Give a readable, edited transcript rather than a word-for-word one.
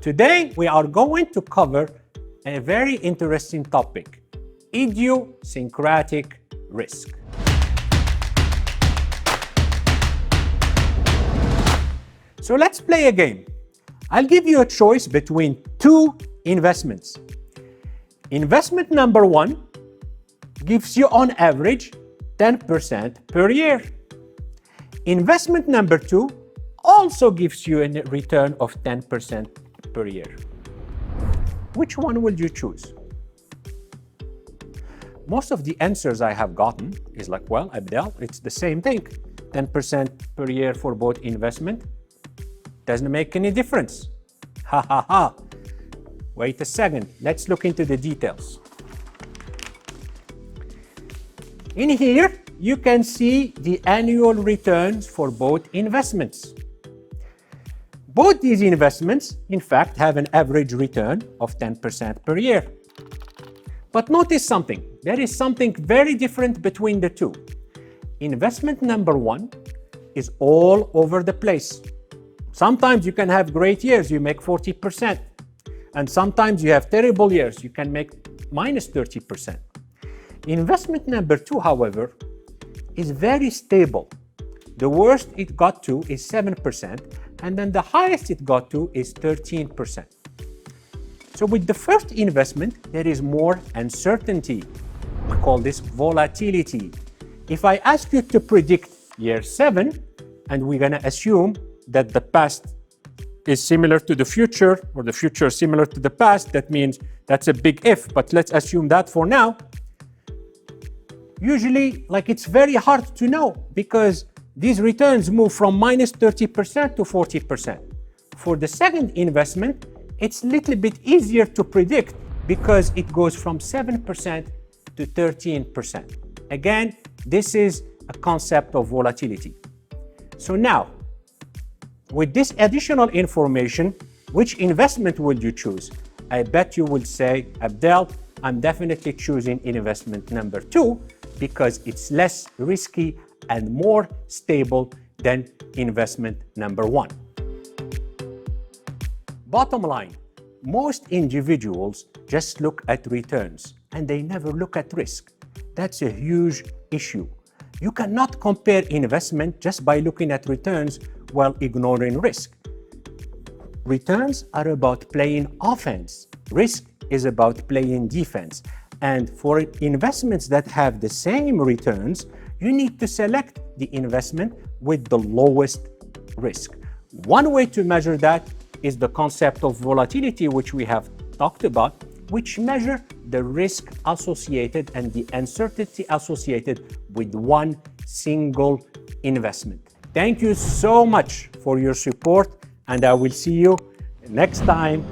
Today, we are going to cover a very interesting topic, idiosyncratic risk. So let's play a game. I'll give you a choice between two investments. Investment number one gives you on average 10% per year. Investment number two also gives you a return of 10% per year. Which one will you choose? Most of the answers I have gotten is like, well, Abdel, it's the same thing. 10% per year for both investment doesn't make any difference. Ha ha ha. Wait a second. Let's look into the details. In here, you can see the annual returns for both investments. Both these investments, in fact, have an average return of 10% per year. But notice something. There is something very different between the two. Investment number one is all over the place. Sometimes you can have great years, you make 40%. And sometimes you have terrible years, you can make minus 30%. Investment number two, however, is very stable. The worst it got to is 7%, and then the highest it got to is 13%. So with the first investment, there is more uncertainty. We call this volatility. If I ask you to predict year 7, and we're going to assume that the past is similar to the future, or the future similar to the past, that means that's a big if, but let's assume that for now. Usually, it's very hard to know because these returns move from minus 30% to 40%. For the second investment, it's a little bit easier to predict because it goes from 7% to 13%. Again, this is a concept of volatility. So now, with this additional information, which investment will you choose? I bet you will say, Abdel, I'm definitely choosing investment number two because it's less risky and more stable than investment number one. Bottom line, most individuals just look at returns and they never look at risk. That's a huge issue. You cannot compare investment just by looking at returns while ignoring risk. Returns are about playing offense. Risk is about playing defense. And for investments that have the same returns, you need to select the investment with the lowest risk. One way to measure that is the concept of volatility, which we have talked about, which measure the risk associated and the uncertainty associated with one single investment. Thank you so much for your support, and I will see you next time